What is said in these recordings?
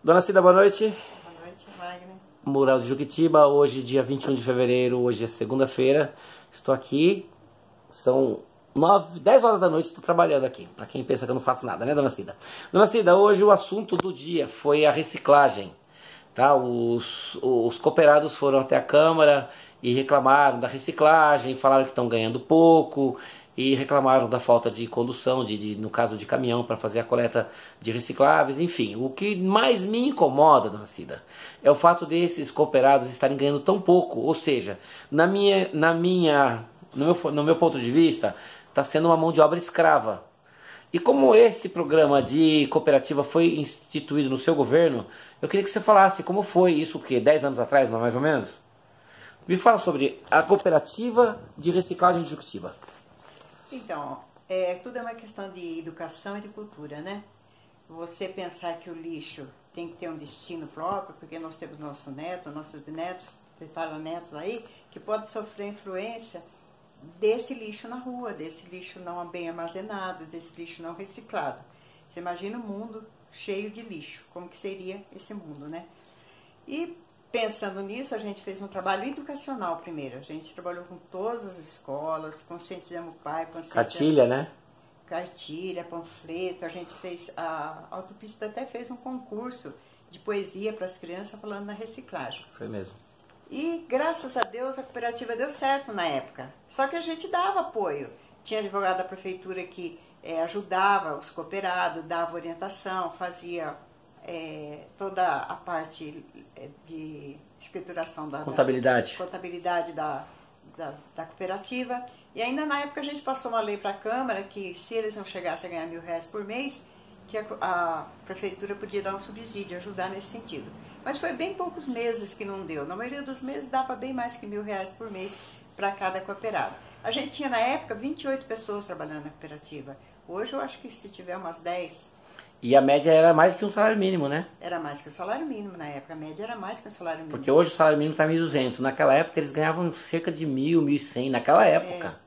Dona Cida, boa noite. Boa noite, Wagner. Mural de Juquitiba, hoje dia 21 de fevereiro, hoje é segunda-feira. Estou aqui, são 10 horas da noite, estou trabalhando aqui. Para quem pensa que eu não faço nada, né, Dona Cida? Dona Cida, hoje o assunto do dia foi a reciclagem. Tá? Os cooperados foram até a Câmara e reclamaram da reciclagem, falaram que estão ganhando pouco e reclamaram da falta de condução, no caso de caminhão, para fazer a coleta de recicláveis, enfim. O que mais me incomoda, Dona Cida, é o fato desses cooperados estarem ganhando tão pouco, ou seja, no meu ponto de vista, está sendo uma mão de obra escrava. E como esse programa de cooperativa foi instituído no seu governo, eu queria que você falasse como foi isso, o quê? 10 anos atrás, mais ou menos? Me fala sobre a cooperativa de reciclagem de Juquitiba. Então, tudo é uma questão de educação e de cultura, né? Você pensar que o lixo tem que ter um destino próprio, porque nós temos nossos netos, nossos bisnetos, tataranetos aí, que podem sofrer influência desse lixo na rua, desse lixo não bem armazenado, desse lixo não reciclado. Você imagina um mundo cheio de lixo, como que seria esse mundo, né? E pensando nisso, a gente fez um trabalho educacional primeiro. A gente trabalhou com todas as escolas, conscientizamos o pai, Cartilha, né? Cartilha, panfleto. A gente fez, a Autopista até fez um concurso de poesia para as crianças falando na reciclagem. Foi mesmo. E graças a Deus a cooperativa deu certo na época. Só que a gente dava apoio. Tinha advogado da prefeitura que ajudava os cooperados, dava orientação, fazia toda a parte de escrituração da contabilidade da cooperativa. E ainda na época a gente passou uma lei para a Câmara que se eles não chegassem a ganhar R$1.000 por mês, que a prefeitura podia dar um subsídio, ajudar nesse sentido. Mas foi bem poucos meses que não deu. Na maioria dos meses dava bem mais que R$1.000 por mês para cada cooperado. A gente tinha na época 28 pessoas trabalhando na cooperativa. Hoje eu acho que se tiver umas 10... E a média era mais que um salário mínimo, né? Era mais que o salário mínimo na época. A média era mais que o salário mínimo. Porque hoje o salário mínimo está 1.200. Naquela época eles ganhavam cerca de 1.000, 1.100. Naquela época.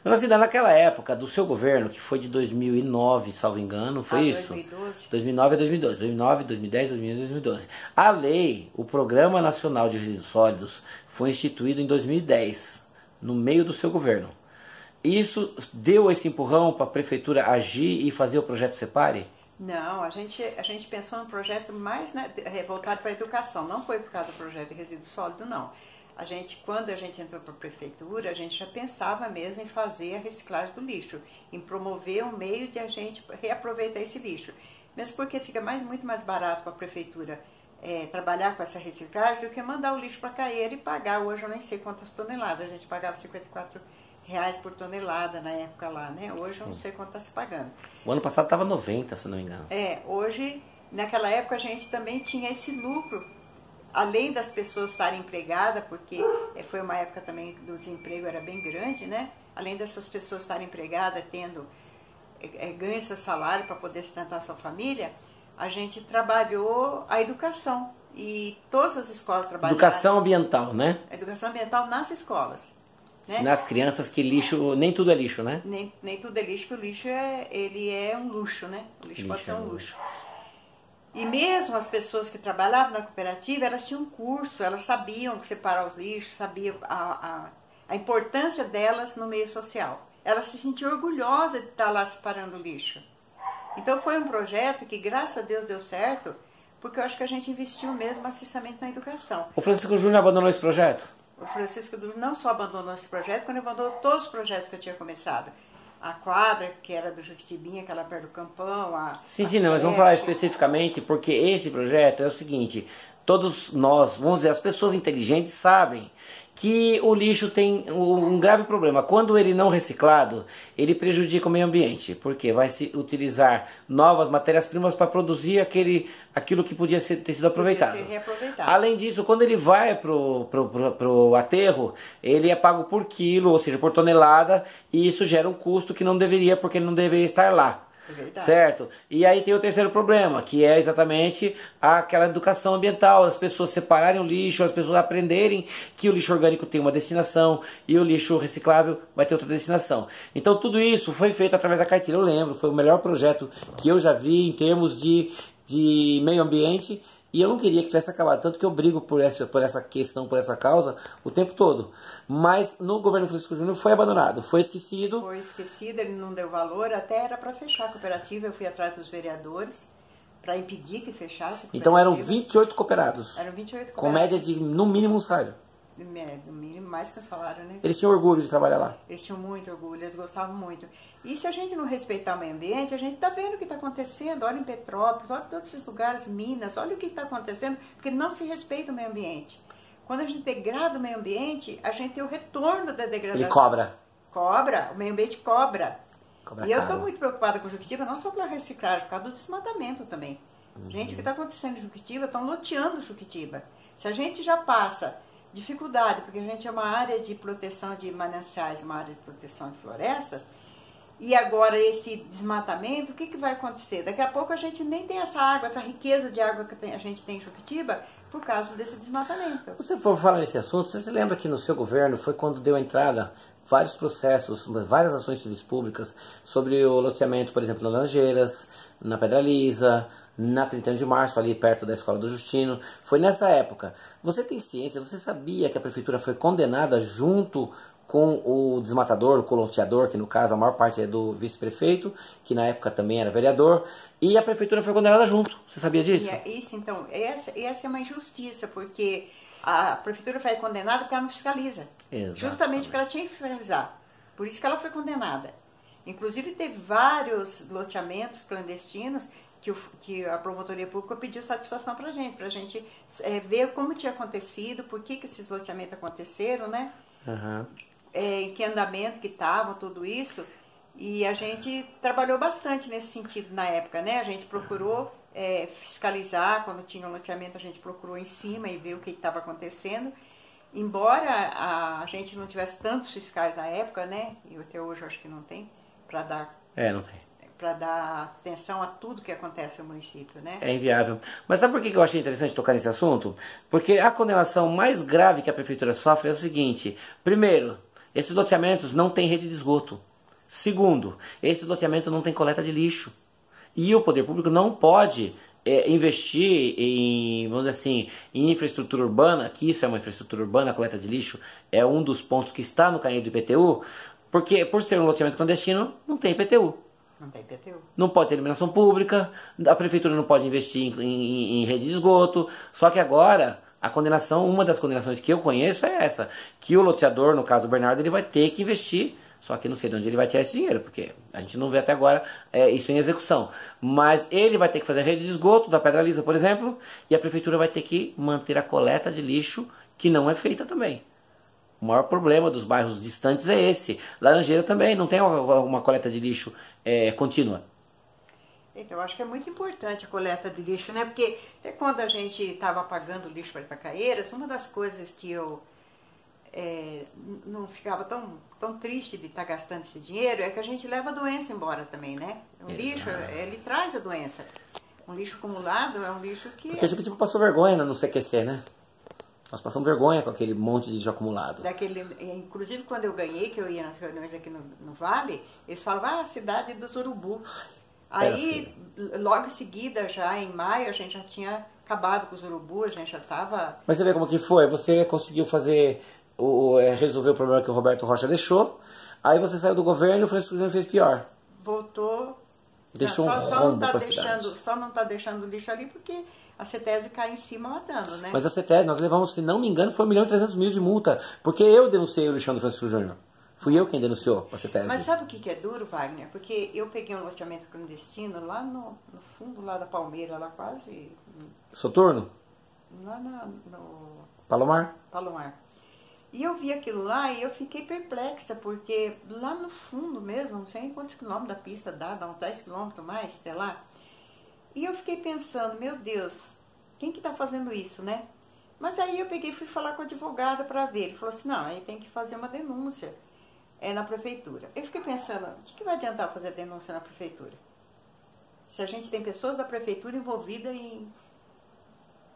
Dona Cida, naquela época do seu governo, que foi de 2009, salvo engano, foi isso? 2012. 2009 a 2012. 2009, 2010, 2011, 2012. A lei, o Programa Nacional de Resíduos Sólidos, foi instituído em 2010, no meio do seu governo. Isso deu esse empurrão para a prefeitura agir e fazer o projeto Separe? Não, a gente pensou num projeto mais voltado para a educação. Não foi por causa do projeto de resíduo sólido, não. Quando a gente entrou para a prefeitura, a gente já pensava mesmo em fazer a reciclagem do lixo, em promover um meio de a gente reaproveitar esse lixo. Mesmo porque fica muito mais barato para a prefeitura trabalhar com essa reciclagem do que mandar o lixo para Caeira e pagar. Hoje eu nem sei quantas toneladas, a gente pagava R$54 por tonelada na época lá, né? Hoje eu não sei quanto está se pagando. O ano passado estava 90, se não me engano. Hoje, naquela época a gente também tinha esse lucro, além das pessoas estarem empregadas, porque foi uma época também do desemprego era bem grande, né? Além dessas pessoas estarem empregadas, tendo ganho seu salário para poder sustentar sua família, a gente trabalhou a educação. E todas as escolas trabalharam. Educação ambiental, né? Educação ambiental nas escolas. Né? Ensinar as crianças que lixo, nem tudo é lixo, né? Nem tudo é lixo, que o lixo ele é um luxo, né? O lixo pode ser um luxo. E mesmo as pessoas que trabalhavam na cooperativa, elas tinham um curso, elas sabiam separar os lixos, sabiam a importância delas no meio social. Elas se sentiam orgulhosas de estar lá separando o lixo. Então foi um projeto que, graças a Deus, deu certo, porque eu acho que a gente investiu mesmo maciçamente na educação. O Francisco Júnior abandonou esse projeto? O Francisco não só abandonou esse projeto, quando abandonou todos os projetos que eu tinha começado. A quadra, que era do Juquitibinha, aquela perto do Campão. Sim, não, mas vamos falar especificamente, porque esse projeto é o seguinte: todos nós, vamos dizer, as pessoas inteligentes sabem que o lixo tem um grave problema. Quando ele não reciclado, ele prejudica o meio ambiente, porque vai se utilizar novas matérias-primas para produzir aquilo que podia ter sido aproveitado. Podia ser reaproveitado. Além disso, quando ele vai pro aterro, ele é pago por quilo, ou seja, por tonelada, e isso gera um custo que não deveria, porque ele não deveria estar lá. Certo? E aí tem o terceiro problema, que é exatamente aquela educação ambiental, as pessoas separarem o lixo, as pessoas aprenderem que o lixo orgânico tem uma destinação e o lixo reciclável vai ter outra destinação. Então tudo isso foi feito através da cartilha. Eu lembro, foi o melhor projeto que eu já vi em termos de de meio ambiente, e eu não queria que tivesse acabado, tanto que eu brigo por essa questão, por essa causa, o tempo todo. Mas no governo Francisco Júnior foi abandonado, foi esquecido. Foi esquecido, ele não deu valor, até era para fechar a cooperativa, eu fui atrás dos vereadores para impedir que fechasse a cooperativa. Então eram 28 cooperados. Eram 28 cooperados. Com média de, no mínimo, um salário. No mínimo, mais que o salário, né? Eles tinham orgulho de trabalhar lá. Eles tinham muito orgulho, eles gostavam muito. E se a gente não respeitar o meio ambiente, a gente está vendo o que está acontecendo. Olha em Petrópolis, olha em todos esses lugares, Minas, olha o que está acontecendo, porque não se respeita o meio ambiente. Quando a gente degrada o meio ambiente, a gente tem o retorno da degradação. Ele cobra. Cobra, o meio ambiente cobra. Cobra E eu caro. estou muito preocupada com Juquitiba, não só pela reciclagem, por causa do desmatamento também. Gente, o que está acontecendo em Juquitiba, estão loteando Juquitiba. Se a gente já passa dificuldade, porque a gente é uma área de proteção de mananciais, uma área de proteção de florestas, e agora esse desmatamento, o que vai acontecer? Daqui a pouco a gente nem tem essa água, essa riqueza de água que a gente tem em Juquitiba, por causa desse desmatamento. Você for falar nesse assunto, você se lembra que no seu governo foi quando deu entrada vários processos, várias ações civis públicas sobre o loteamento, por exemplo, nas Laranjeiras, na Pedra Lisa, na 31 de março, ali perto da Escola do Justino. Foi nessa época. Você tem ciência, você sabia que a prefeitura foi condenada junto com o desmatador, o coloteador, que no caso a maior parte é do vice-prefeito, que na época também era vereador, e a prefeitura foi condenada junto. Você sabia disso? Isso, então, essa é uma injustiça, porque a prefeitura foi condenada porque ela não fiscaliza. Exatamente. Justamente porque ela tinha que fiscalizar. Por isso que ela foi condenada. Inclusive teve vários loteamentos clandestinos que a promotoria pública pediu satisfação para a gente ver como tinha acontecido, por que esses loteamentos aconteceram, né? Uhum. Em que andamento que estavam, tudo isso. E a gente trabalhou bastante nesse sentido na época, né? A gente procurou fiscalizar, quando tinha um loteamento a gente procurou em cima e ver o que estava acontecendo. Embora a gente não tivesse tantos fiscais na época, né? E até hoje eu acho que não tem, para dar... não tem. Para dar atenção a tudo que acontece no município, né? É inviável. Mas sabe por que eu achei interessante tocar nesse assunto? Porque a condenação mais grave que a prefeitura sofre é o seguinte. Primeiro, esses loteamentos não têm rede de esgoto. Segundo, esse loteamento não tem coleta de lixo. E o poder público não pode investir em, vamos dizer assim, em infraestrutura urbana, que isso é uma infraestrutura urbana, a coleta de lixo é um dos pontos que está no caminho do IPTU, porque por ser um loteamento clandestino, não tem IPTU. Não tem IPTU. Não pode ter iluminação pública, a prefeitura não pode investir em rede de esgoto. Só que agora, a condenação, uma das condenações que eu conheço é essa, que o loteador, no caso o Bernardo, ele vai ter que investir, só que não sei de onde ele vai tirar esse dinheiro, porque a gente não vê até agora isso em execução. Mas ele vai ter que fazer a rede de esgoto da Pedra Lisa, por exemplo, e a prefeitura vai ter que manter a coleta de lixo, que não é feita também. O maior problema dos bairros distantes é esse. Laranjeira também não tem uma coleta de lixo contínua. Então, eu acho que é muito importante a coleta de lixo, né? Porque até quando a gente estava pagando lixo para Itacaeiras, uma das coisas que eu não ficava tão triste de estar gastando esse dinheiro é que a gente leva a doença embora também, né? O lixo, ele traz a doença. Um lixo acumulado é um lixo que... Porque a gente passou vergonha no CQC, né? Nós passamos vergonha com aquele monte de lixo acumulado. Inclusive, quando eu ganhei, que eu ia nas reuniões aqui no Vale, eles falavam, a cidade dos Urubu. Aí, logo em seguida, já em maio, a gente já tinha acabado com os urubus, a gente já estava... Mas você vê como que foi? Você conseguiu resolver o problema que o Roberto Rocha deixou, aí você saiu do governo e o Francisco Júnior fez pior. Voltou... Deixou um rombo para a cidade. Só não está deixando o lixo ali porque a CETESB cai em cima matando, né? Mas a CETESB, nós levamos, se não me engano, foi 1.300.000 de multa, porque eu denunciei o lixão do Francisco Júnior. Fui eu quem denunciou a CETESB. Mas sabe o que é duro, Wagner? Porque eu peguei um loteamento clandestino lá no fundo lá da Palmeira, lá quase... Soturno? Lá no... Palomar? Palomar. E eu vi aquilo lá e eu fiquei perplexa, porque lá no fundo mesmo, não sei quantos quilômetros da pista dá uns 10 quilômetros mais, sei lá. E eu fiquei pensando, meu Deus, quem que tá fazendo isso, né? Mas aí eu peguei e fui falar com o advogado para ver. Ele falou assim, não, aí tem que fazer uma denúncia na prefeitura. Eu fiquei pensando, o que vai adiantar fazer denúncia na prefeitura? Se a gente tem pessoas da prefeitura envolvidas em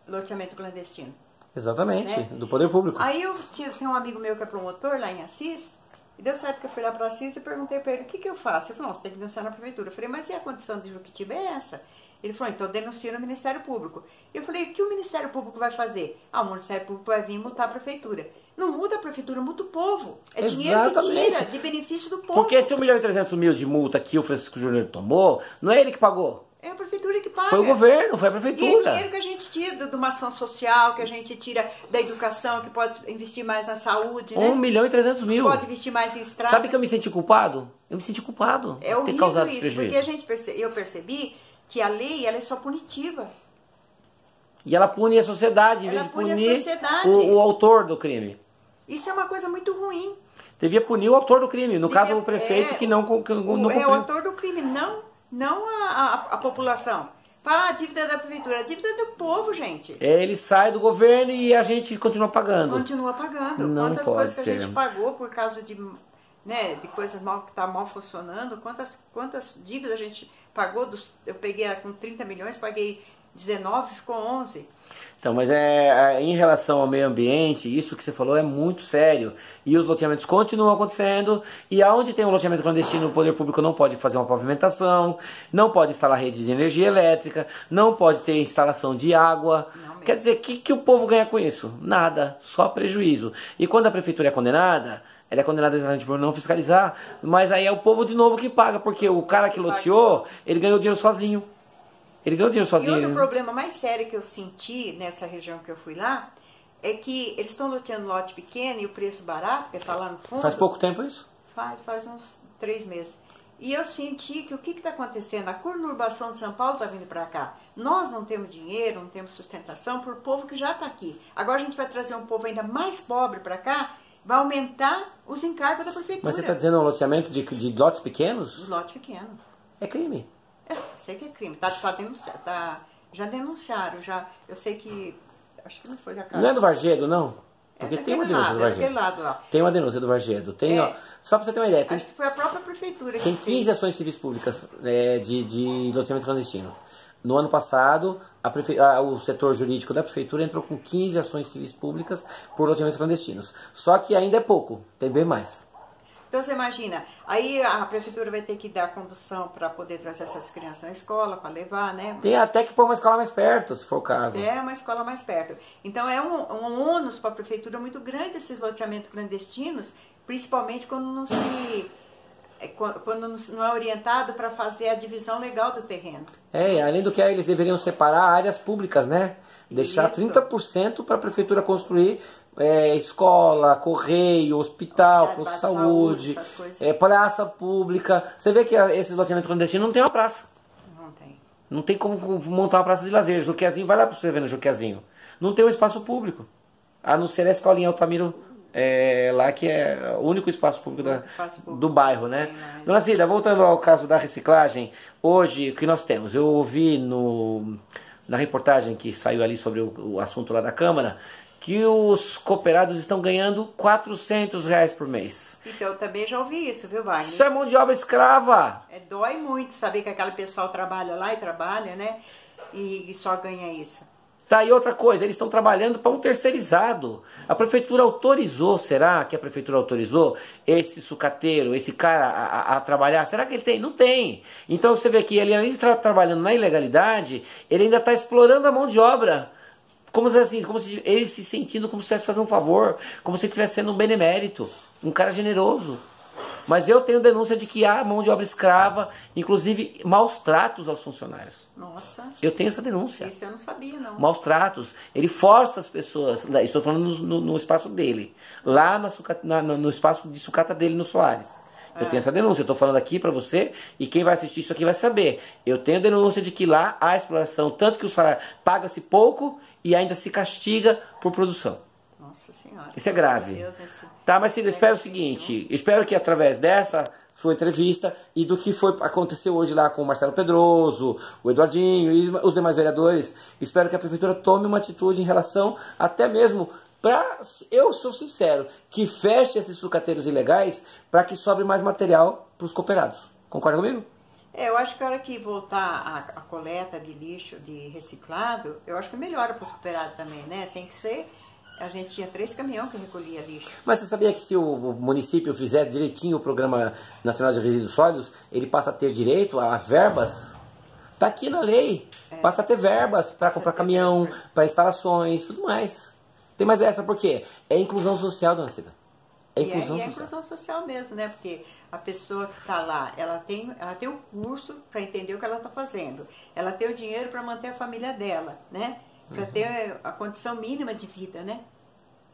loteamento clandestino. Exatamente, né? Do poder público. Aí eu tenho um amigo meu que é promotor lá em Assis, e deu certo que eu fui lá para Assis e perguntei para ele, o que eu faço? Ele falou, não, você tem que denunciar na prefeitura. Eu falei, mas e a condição de Juquitiba é essa? Ele falou, então denuncia no Ministério Público. Eu falei, o que o Ministério Público vai fazer? Ah, o Ministério Público vai vir multar a prefeitura. Não muda a prefeitura, multa o povo. É dinheiro que tira de benefício do povo. Porque esse 1.300.000 de multa que o Francisco Júnior tomou, não é ele que pagou. É a prefeitura que paga. Foi o governo, foi a prefeitura. E é dinheiro que a gente tira de uma ação social, que a gente tira da educação, que pode investir mais na saúde, né? 1.300.000. Pode investir mais em estrada. Sabe que eu me senti culpado? Eu me senti culpado. É horrível isso, porque eu percebi que a lei ela é só punitiva. E ela pune a sociedade, em vez de punir o autor do crime. Isso é uma coisa muito ruim. Devia punir o autor do crime, no caso o prefeito que não cumpriu. É o autor do crime, não a população. Fala a dívida da prefeitura, a dívida do povo, gente. Ele sai do governo e a gente continua pagando. Continua pagando. Não Quantas pode coisas que ser. a gente pagou por causa de coisas que tá mal funcionando, quantas dívidas a gente pagou, eu peguei com 30 milhões, paguei 19, ficou 11. Então, mas em relação ao meio ambiente, isso que você falou é muito sério. E os loteamentos continuam acontecendo. E aonde tem um loteamento clandestino, o poder público não pode fazer uma pavimentação, não pode instalar rede de energia elétrica, não pode ter instalação de água. Quer dizer, o que o povo ganha com isso? Nada, só prejuízo. E quando a prefeitura é condenada, ela é condenada exatamente por não fiscalizar, mas aí é o povo de novo que paga, porque o cara que loteou, ele ganhou dinheiro sozinho. Ele ganhou dinheiro sozinho. E outro problema mais sério que eu senti nessa região que eu fui lá, é que eles estão loteando lote pequeno e o preço barato, que está lá no fundo. Faz pouco tempo isso? Faz uns 3 meses. E eu senti que o que está acontecendo? A conurbação de São Paulo está vindo para cá. Nós não temos dinheiro, não temos sustentação por povo que já está aqui. Agora a gente vai trazer um povo ainda mais pobre para cá, vai aumentar os encargos da prefeitura. Mas você está dizendo um loteamento de lotes pequenos? De lote pequeno. É crime. Sei que é crime. Já denunciaram. Eu sei que... Acho que não foi a cara. Não é do Vargedo, não? Porque tem uma denúncia do Vargedo. Lado, lá. Tem uma denúncia do Vargedo. Tem, ó, só para você ter uma ideia. Acho que foi a própria prefeitura. Tem 15 ações civis públicas de loteamento clandestino. No ano passado, o setor jurídico da prefeitura entrou com 15 ações civis públicas por loteamentos clandestinos. Só que ainda é pouco. Tem bem mais. Então você imagina, aí a prefeitura vai ter que dar condução para poder trazer essas crianças na escola, para levar, né? Tem até que pôr uma escola mais perto, se for o caso. É, uma escola mais perto. Então é um ônus para a prefeitura muito grande esses loteamentos clandestinos, principalmente quando não é orientado para fazer a divisão legal do terreno. Além do que eles deveriam separar áreas públicas, né? Deixar 30% para a prefeitura construir escola, correio, hospital, posto de saúde, praça pública. Você vê que esses loteamentos clandestinos não tem uma praça. Não tem. Não tem como montar uma praça de lazer. Juquezinho, vai lá para você ver no Juquezinho. Não tem um espaço público. A não ser a escolinha Altamiro, lá que é o único espaço público, do bairro, né? Dona Cida, voltando ao caso da reciclagem, hoje o que nós temos? Eu ouvi na reportagem que saiu ali sobre o assunto lá da Câmara, que os cooperados estão ganhando R$400 por mês. Então, eu também já ouvi isso, viu, Wagner? Isso é mão de obra escrava. Dói muito saber que aquele pessoal trabalha lá e trabalha, né? E só ganha isso. Tá, e outra coisa, eles estão trabalhando para um terceirizado. A prefeitura autorizou, será que a prefeitura autorizou esse sucateiro, esse cara a trabalhar? Será que ele tem? Não tem. Então você vê que ele, além de estar trabalhando na ilegalidade, ele ainda está explorando a mão de obra. Como se ele se sentindo como se estivesse fazendo um favor, como se estivesse sendo um benemérito, um cara generoso. Mas eu tenho denúncia de que há mão de obra escrava, inclusive maus tratos aos funcionários. Nossa. Eu tenho essa denúncia. Isso eu não sabia, não. Maus tratos. Ele força as pessoas, estou falando no espaço dele, lá no espaço de sucata dele no Soares. Eu tenho essa denúncia, eu estou falando aqui para você, e quem vai assistir isso aqui vai saber. Eu tenho denúncia de que lá há exploração, tanto que o salário paga-se pouco e ainda se castiga por produção. Nossa Senhora. Isso é grave. Tá, mas Cida, espero o seguinte, espero que através dessa sua entrevista e do que aconteceu hoje lá com o Marcelo Pedroso, o Eduardinho e os demais vereadores, espero que a prefeitura tome uma atitude em relação até mesmo eu sou sincero, que feche esses sucateiros ilegais para que sobre mais material para os cooperados. Concorda comigo? Eu acho que a hora que voltar a coleta de lixo, de reciclado, eu acho que melhora para os cooperados também, né? Tem que ser... A gente tinha 3 caminhões que recolhia lixo. Mas você sabia que se o município fizer direitinho o Programa Nacional de Resíduos Sólidos, ele passa a ter direito a verbas Tá aqui na lei. Passa a ter verbas para comprar caminhão, para instalações, tudo mais. Tem mais essa, por quê? É inclusão social, dona Cida. É inclusão social. Inclusão social mesmo, né? Porque a pessoa que está lá, ela tem o curso para entender o que ela está fazendo. Ela tem o dinheiro para manter a família dela, né? Para ter a condição mínima de vida, né?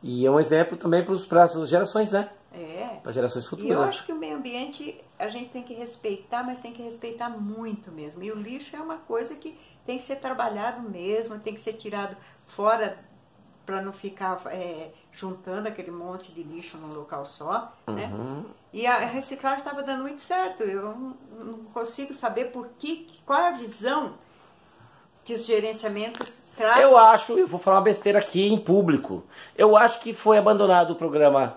E é um exemplo também para as gerações, né? Para as gerações futuras. E eu acho que o meio ambiente a gente tem que respeitar, mas tem que respeitar muito mesmo. E o lixo é uma coisa que tem que ser trabalhado mesmo, tem que ser tirado fora para não ficar juntando aquele monte de lixo num local só, né? E a reciclagem estava dando muito certo. Eu não consigo saber qual é a visão que os gerenciamentos trazem. Eu vou falar uma besteira aqui em público. Eu acho que foi abandonado o programa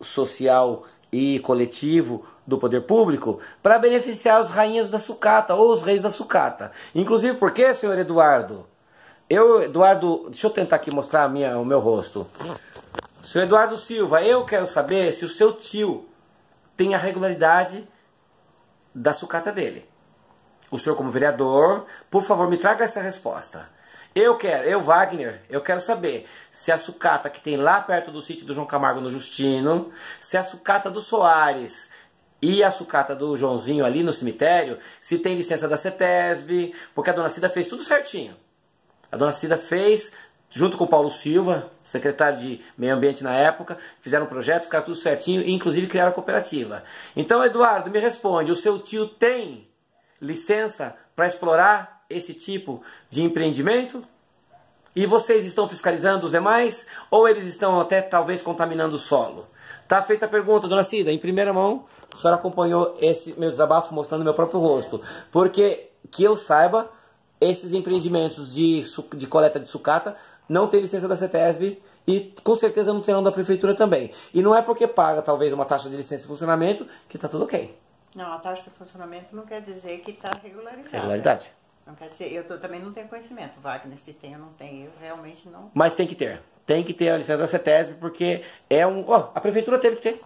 social e coletivo do poder público para beneficiar as rainhas da sucata ou os reis da sucata. Inclusive, por quê, senhor Eduardo? Eduardo, deixa eu tentar aqui mostrar o meu rosto. Senhor Eduardo Silva, eu quero saber se o seu tio tem a regularidade da sucata dele. O senhor como vereador, por favor, me traga essa resposta. Wagner, eu quero saber se a sucata que tem lá perto do sítio do João Camargo no Justino, se a sucata do Soares e a sucata do Joãozinho ali no cemitério, se tem licença da CETESB, porque a dona Cida fez tudo certinho. A dona Cida fez, junto com o Paulo Silva, secretário de Meio Ambiente na época, fizeram um projeto, ficaram tudo certinho e inclusive criaram a cooperativa. Então, Eduardo, me responde, o seu tio tem licença para explorar esse tipo de empreendimento? E vocês estão fiscalizando os demais? Ou eles estão até talvez contaminando o solo? Tá feita a pergunta, dona Cida, em primeira mão, a senhora acompanhou esse meu desabafo mostrando meu próprio rosto. Porque, que eu saiba, esses empreendimentos de coleta de sucata não tem licença da CETESB e com certeza não terão da prefeitura também. E não é porque paga talvez uma taxa de licença de funcionamento que está tudo ok. Não, a taxa de funcionamento não quer dizer que está regularizada. Regularidade. Não quer dizer, também não tenho conhecimento, Wagner, se tem ou não tem, eu realmente não... Mas tem que ter. Tem que ter a licença da CETESB porque é a prefeitura teve que ter.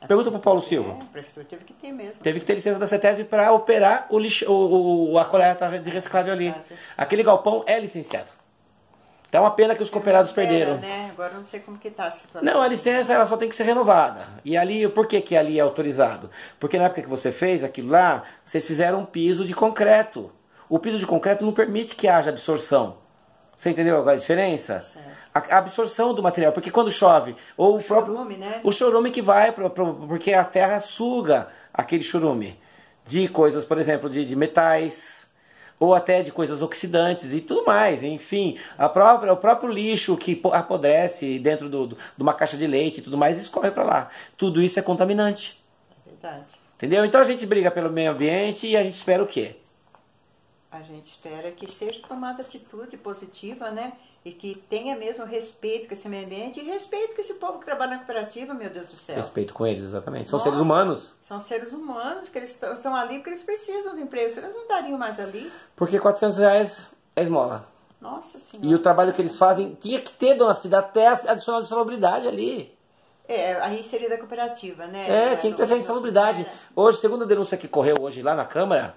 Pergunta para o Paulo Silva. A prefeitura teve que ter mesmo. Teve que ter licença da CETESB para operar a coleta de reciclável ali. Aquele galpão é licenciado. Então é uma pena que os cooperados perderam. Né? Agora eu não sei como que está a situação. Não, a licença ela só tem que ser renovada. E ali, por que ali é autorizado? Porque na época que você fez aquilo lá, vocês fizeram um piso de concreto. O piso de concreto não permite que haja absorção. Você entendeu a diferença? Certo. A absorção do material, porque quando chove, ou o chorume, né? O chorume que vai, porque a terra suga aquele chorume de coisas, por exemplo, de metais, ou até de coisas oxidantes e tudo mais, enfim, o próprio lixo que apodrece dentro de uma caixa de leite e tudo mais, escorre para lá. Tudo isso é contaminante. É verdade. Entendeu? Então a gente briga pelo meio ambiente e a gente espera o quê? A gente espera que seja tomada atitude positiva, né? E que tenha mesmo respeito com esse meio ambiente e respeito com esse povo que trabalha na cooperativa, meu Deus do céu. Respeito com eles, exatamente. São seres humanos. São seres humanos, que eles estão ali porque eles precisam de emprego. Se eles não estariam mais ali... Porque R$400 é esmola. Nossa Senhora. E o trabalho que eles fazem, tinha que ter, dona Cida, até adicional de insalubridade ali. Aí seria da cooperativa, né? Tinha que ter até insalubridade. Hoje, segundo a denúncia que correu hoje lá na Câmara,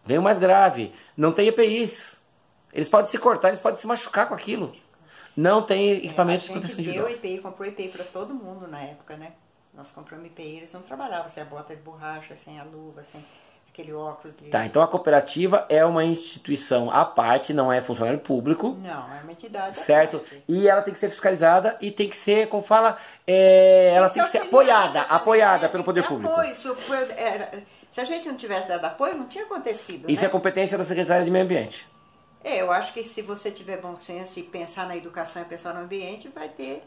vem o mais grave. Não tem EPIs. Eles podem se cortar, eles podem se machucar com aquilo. Não tem equipamento de proteção individual. A gente deu EPI, comprou EPI para todo mundo na época, né? Nós compramos EPI, eles não trabalhavam sem a bota de borracha, sem a luva, sem aquele óculos de... Tá, então a cooperativa é uma instituição à parte, não é funcionário público. Não, é uma entidade certo? E ela tem que ser fiscalizada e tem que ser, como fala, ela tem que ser apoiada pelo poder público. Se a gente não tivesse dado apoio, não tinha acontecido, Isso é competência da Secretaria de Meio Ambiente. Eu acho que se você tiver bom senso e pensar na educação e pensar no ambiente, vai ter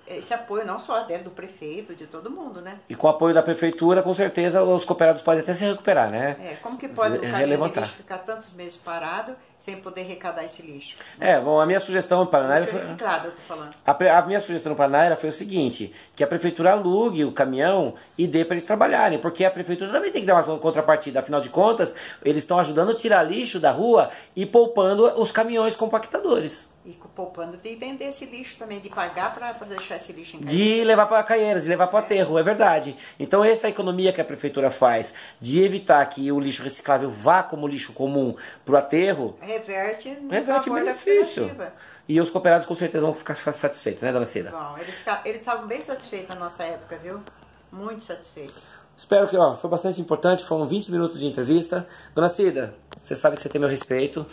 esse apoio não só dentro do prefeito, de todo mundo, né? E com o apoio da prefeitura, com certeza, os cooperados podem até se recuperar, né? Como que pode o caminhão de lixo ficar tantos meses parado sem poder arrecadar esse lixo? Né? Bom, a minha sugestão no Paraná... Lixo reciclado, eu tô falando. A minha sugestão no Paraná foi o seguinte, que a prefeitura alugue o caminhão e dê para eles trabalharem, porque a prefeitura também tem que dar uma contrapartida, afinal de contas, eles estão ajudando a tirar lixo da rua e poupando os caminhões compactadores. E poupando de vender esse lixo também, de pagar para deixar esse lixo em casa. De levar para Caieiras, de levar para o aterro, é verdade. Então essa economia que a prefeitura faz de evitar que o lixo reciclável vá como lixo comum para o aterro, reverte em favor da benefício. cooperativa. E os cooperados com certeza vão ficar satisfeitos, né, dona Cida? Bom, eles estavam bem satisfeitos na nossa época, viu? Muito satisfeitos. Espero que, foi bastante importante, foram 20 minutos de entrevista. Dona Cida, você sabe que você tem meu respeito.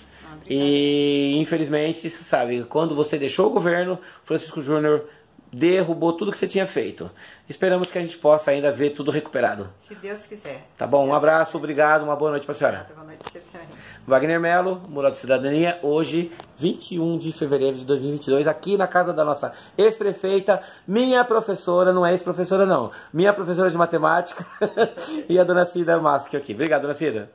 E infelizmente, você sabe, quando você deixou o governo, Francisco Júnior derrubou tudo que você tinha feito. Esperamos que a gente possa ainda ver tudo recuperado. Se Deus quiser. Tá bom? Um abraço, obrigado, uma boa noite para a senhora. Boa noite pra você também. Wagner Melo, Mural de Cidadania, hoje, 21 de fevereiro de 2022, aqui na casa da nossa ex-prefeita, minha professora, não é ex-professora não, minha professora de matemática e a dona Cida Maschi aqui. Obrigado, dona Cida.